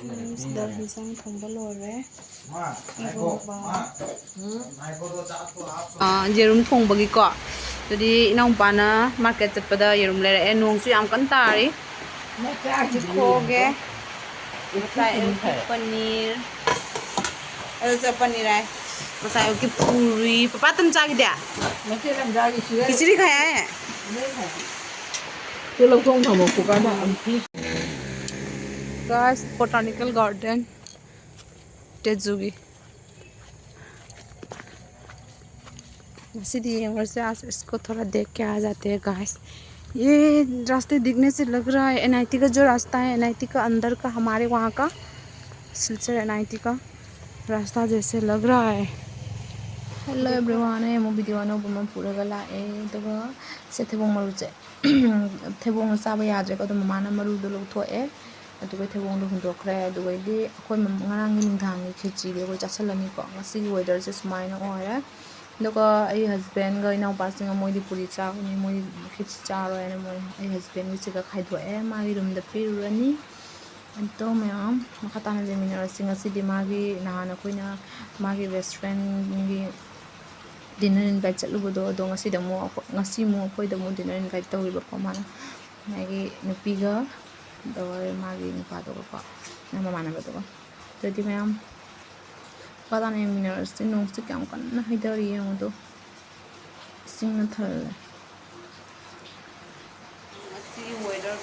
ꯁꯤꯗ ꯍꯤꯟꯖꯥꯡ ꯊꯣꯡꯕ ꯂꯣꯏꯔꯦ ꯏꯔꯣꯟꯕ ꯌꯦꯔꯨꯝ ꯊꯣꯡꯕꯒꯤꯀꯣ ꯑꯗꯨꯗꯤ ꯏꯅꯥꯎꯄꯥꯅ ꯃꯥꯔꯀꯦꯠ ꯆꯠꯄꯗ ꯌꯦꯔꯨꯝ ꯂꯩꯔꯛꯑꯦ ꯅꯣꯡꯁꯨ ꯌꯥꯝ ꯀꯟꯅ ꯇꯥꯔꯤ ꯈꯣꯒꯦ ꯉꯁꯥꯏ ꯑꯌꯨꯛꯀꯤ ꯄꯅꯤꯔ ꯑꯗꯨ पनीर हैꯉꯁꯥꯏ ꯑꯌꯨꯛꯀꯤ पूरी पापा तुम चागिदे खिचड़ी खाया है गाइस बोटानिकल गार्डन तेजुगी आज इसको थोड़ा देख के आ जाते हैं गाइस। ये रास्ते दिखने से लग रहा है एनआईटी का जो रास्ता है एनआईटी का अंदर का हमारे वहाँ का सिलचर एनआईटी का रास्ता जैसे लग रहा है। हेलो एवरीवन है वीडियो अनौब पूरा लाए से थेबोंग मरुचे थेबोंग चाब याद्रे ममाना मरुद लौथोए थेबोंग हुंदोखरे अखोई ngaraंगी नुंधांगी खिचड़ी अखोई चासलनीको ngasi वेदर से सुमाइना ओरे हस्बैंड इनाउपासिंग मोदी पूरी चागनी मोदी खिचड़ी चारोना मोई हस्बैंड की खाइदोए मागी रूम पीरुरनी तो मैम मखाताना जेमिनारसी मागी नहान अखोइना मागी रेस्टोरेंट डिनर इनवाइट चलुबदो अदो अखोइद डिनर इनवाइट तौरिबको माना मागी नुपीगा मागी नुपादोगको ममानबदोगो तोदी मैम मखाताना जेमिनारसी नोंसे क्याम कन्ना हिदरी येंगोदो सिंगना थल्ले मसी वेदर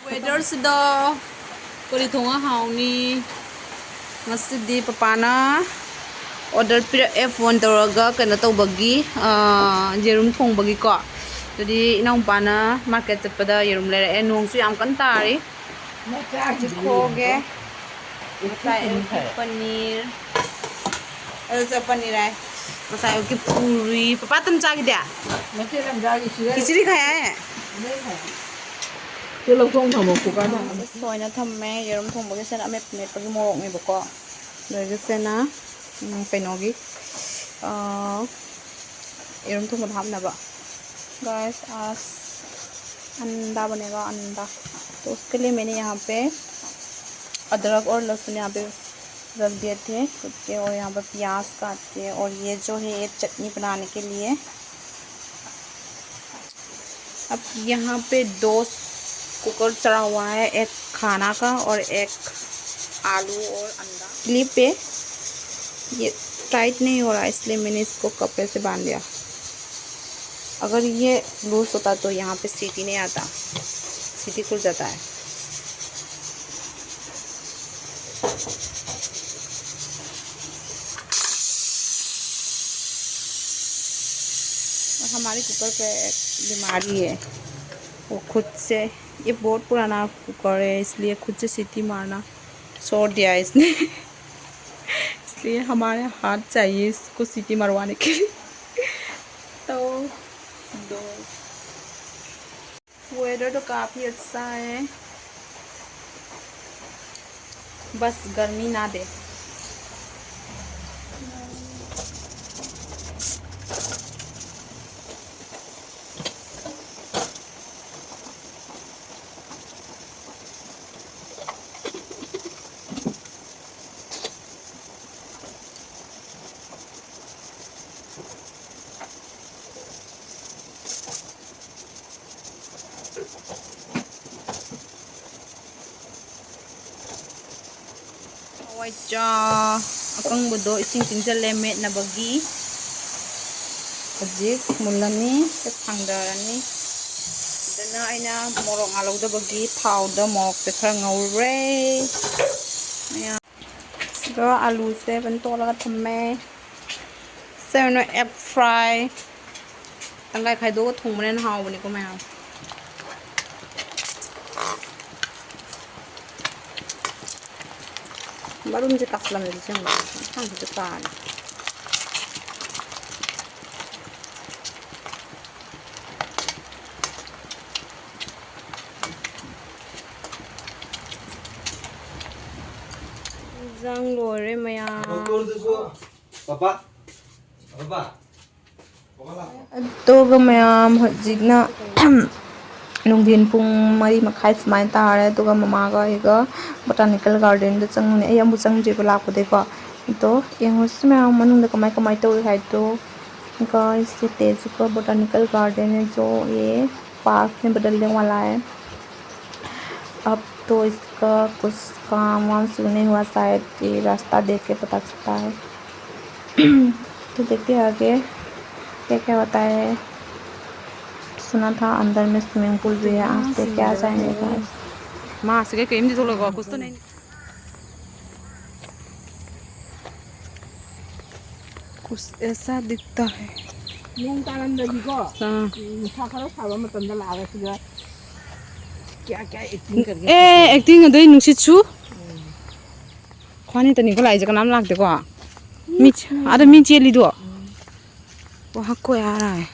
वेदर सिदा करी थोंगा हाउनी ngasi papana order pira phone tawraga kana tawbagi jerum thongbagi ko tadi inaupana market chappada yerum lerae nongsu yam kan tari khoge paneer paneer है की पूरी पापा तुम चागिदे खिचड़ी खाया है सोयना थम्मे येरुम थोंबगे सेना मेटपगी मोरokनेबको लोगसेना कइनोगी येरुम थोंब हाबनाबा गाइस आज अंडा बनेगा अंडा तो उसके लिए मैंने यहाँ पे अदरक और लहसुन यहाँ पे रख दिए थे कुट के और यहाँ पर प्याज काट के और ये जो है ये चटनी बनाने के लिए। अब यहाँ पे 2 कुकर चढ़ा हुआ है, एक खाना का और एक आलू और अंडा। क्लिप पे ये टाइट नहीं हो रहा इसलिए मैंने इसको कपड़े से बांध दिया। अगर ये लूज होता तो यहाँ पे सीटी नहीं आता, सीटी खुल जाता है। हमारे कुकर पे एक बीमारी है, वो खुद से, ये बहुत पुराना कुकर है इसलिए खुद से सीटी मारना छोड़ दिया इसने इसलिए हमारे हाथ चाहिए इसको सीटी मरवाने के लिए। तो वेदर तो काफ़ी अच्छा है, बस गर्मी ना दे। ꯋꯥꯏꯆꯥ ꯑꯀꯪꯕꯗꯣ ꯏꯁꯤꯡ ꯇꯤꯡꯖꯜꯂꯦ ꯃꯦꯠꯅꯕꯒꯤ ꯍꯧꯖꯤꯛ ꯃꯨꯜꯂꯅꯤ ꯊꯥꯡꯗꯔꯅꯤ ꯑꯗꯨꯅ ꯑꯩꯅ ꯃꯣꯔꯣꯛ ꯉꯥꯜꯍꯧꯗꯕꯒꯤ ꯊꯥꯎꯗ ꯃꯣꯔꯣꯛꯁꯦ ꯈꯔ ꯉꯧꯔꯦ ꯁꯤꯒ ꯑꯂꯨꯁꯦ ꯐꯖꯅ ꯇꯣꯠꯂꯒ ꯊꯝꯃꯦ ꯁꯦꯝꯅ ꯑꯦꯞ ꯐ꯭ꯔꯥꯏ ꯇꯪꯈꯥꯏ ꯈꯥꯏꯗꯣꯛꯑꯒ ꯊꯣꯡꯕꯅ ꯍꯦꯟꯅ ꯍꯥꯎꯕꯅꯤꯀꯣ ꯃꯌꯥꯝ ꯃꯔꯨꯝꯁꯦ ꯇꯥꯁꯜꯂꯝꯃꯦ ꯁꯦꯝꯕ ꯊꯥꯡꯁꯤꯗ ꯇꯥꯔꯦ ꯏꯟꯖꯥꯡ ꯂꯣꯏꯔꯦ ꯃꯌꯥꯝ ꯑꯗꯨꯒ ꯃꯌꯥꯝ ꯍꯧꯖꯤꯛꯅ ꯅꯨꯡꯊꯤꯟ ꯄꯨꯡ 4:30 ꯁꯨꯃꯥꯏꯅ ꯇꯥꯔꯦ ꯑꯗꯨꯒ ꯃꯃꯥꯒ ꯑꯩꯒ ꯕꯣꯇꯥꯅꯤꯀꯦꯜ ꯒꯥꯔꯗꯦꯟꯗ ꯆꯪꯉꯨꯅꯦ ꯑꯩ अमूक चंद्रीबा लापदेको तो यंगस में मनुंग कमाई कमाई तो है तो गाइस ये तेजुका बोटानिकल गार्डन है जो ये पार्क में बदलने वाला है अब तो इसका कुछ काम वाम शुरू नहीं हुआ शायद ये रास्ता देख के पता चलता है तो देखते हैं आगे क्या क्या होता है सुना था अंदर में स्विमिंग पूल भी है आज देख के आ जाएंगे गाइस मां से के केम जो लगा कुछ तो नहीं कुछ ऐसा दिखता है नोंग तारंदगीको नुसा खरा साबा मतंदा लागासिगा क्या क्या एक्टिंग करके ए एक्टिंग अदई नुसिछु खानी तनी को लाइज का नाम लागते को मिच आदा मिच चेली दो वहां को आ रहा है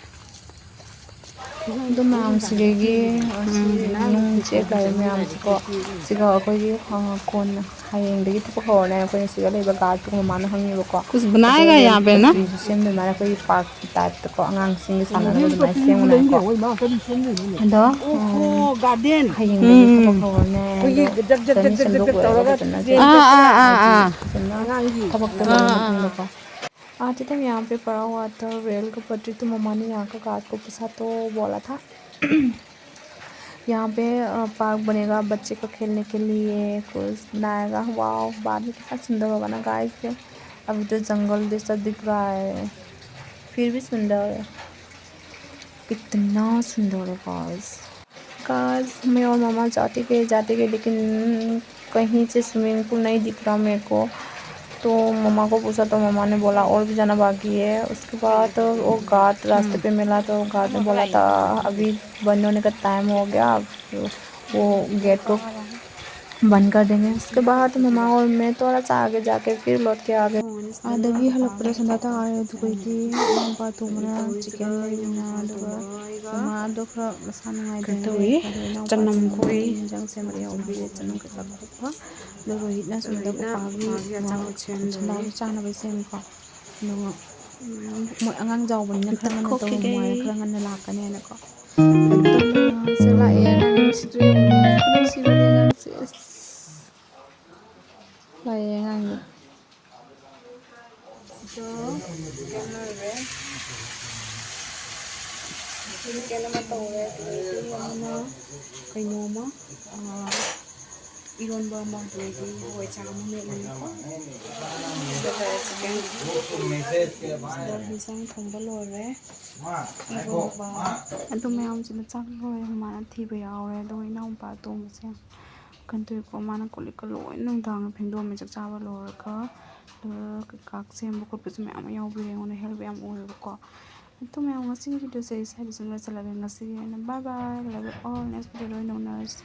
तो मैम सिगे नूंग चेक लाइ मैम को सिगा अखोगी कोन हायेंदगी तो होने कोई सिगा लेबा गार्ड को माने हंगी को कुछ बनाएगा यहां पे ना सेम में मारा कोई पार्क की टाइप तो को अंगांग सिंग साना को मैं सेम ना को दो ओहो गार्डन हायेंदगी तो होने कोई जग जग जग जग जग तौरगा थबक तो को आज तक यहाँ पे पड़ा हुआ था रेल का पटरी तो मम्मा ने यहाँ का गार्ड को पूछा तो बोला था यहाँ पे पार्क बनेगा बच्चे को खेलने के लिए कुछ बनाएगा वाह बाद में कितना सुंदर होगा ना गाइस के अभी तो जंगल जैसा दिख रहा है फिर भी सुंदर है कितना सुंदर है गाइस मैं और मामा जाते गए लेकिन कहीं से स्विमिंग पूल नहीं दिख रहा मेरे को तो मम्मा को पूछा तो मम्मा ने बोला और भी जाना बाकी है उसके बाद वो गार्ड रास्ते पे मिला तो गार्ड ने बोला था अभी बंद होने का टाइम हो गया वो गेट को बंद कर देंगे उसके बाद मम्मा और मैं थोड़ा सा आगे जाके फिर लौट के आ गए आदगी हलपड़ा संदा था आए दुगैदी नंपा तुमना चिकन लेना दुगा मम्मा दो खरा मसा नंगाई देंगे चन्नम कोई जंग से मरिया उबी चन्नम के साथ रोहित ना सुंदर को पागी चंदा चाना बै सेम को नो मोय अंगांग जावबनिना खरा ngana तो मोय खरा ngana लाकने ना को एकदम से लाए सिरे सिरे से लाए ngang तो कैमरा कैमरा तो है कइनोमा इरोनबा अमा दुइदि हवाई चागा मेलनिको हिंसां थोंबा लोरे इरोनबा अदो मैम सिना चाक लोरे हमारा थीबा यावरे अदो इनाउपा तोंबसे कंतुइको माना कोलिका लोय नुंदांग फेंदो में चाक चाबा लोरका काक सेंबो खोपसे मैम यावबे ओने हेल्प याम ओरेबको तो मैम ngasi video से साइड से चला गया ngasi bye bye love you all next video नो नर्स